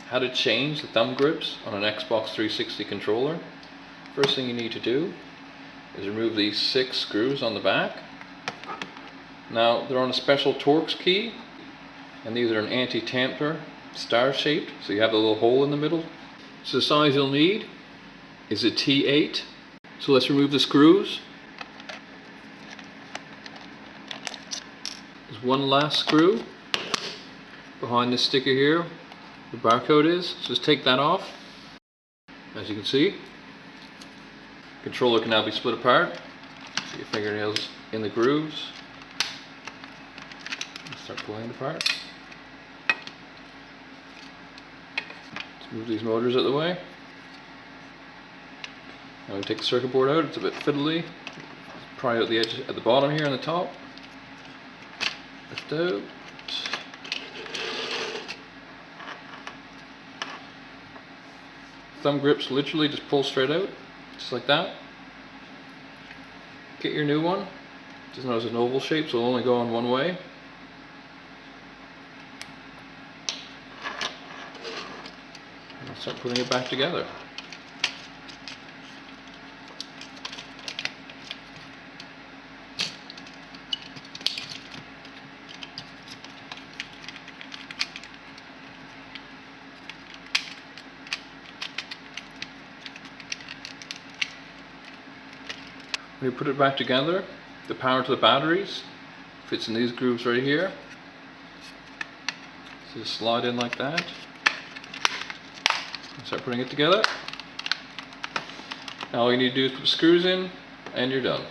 how to change the thumb grips on an Xbox 360 controller. First thing you need to do is remove these 6 screws on the back. Now they're on a special Torx key, and these are an anti-tamper star shaped, so you have a little hole in the middle. So the size you'll need is a T8. So let's remove the screws. There's one last screw behind this sticker here. The barcode is. So just take that off. As you can see, the controller can now be split apart. Get your fingernails in the grooves. Start pulling it apart. Let's move these motors out of the way. Now we take the circuit board out. It's a bit fiddly. Pry out the edge at the bottom here on the top. Lift out. Thumb grips literally just pull straight out, just like that. Get your new one. Just notice it's an oval shape, so it'll only go on one way. And start putting it back together. When you put it back together, the power to the batteries fits in these grooves right here. So just slide in like that. And start putting it together. Now all you need to do is put the screws in and you're done.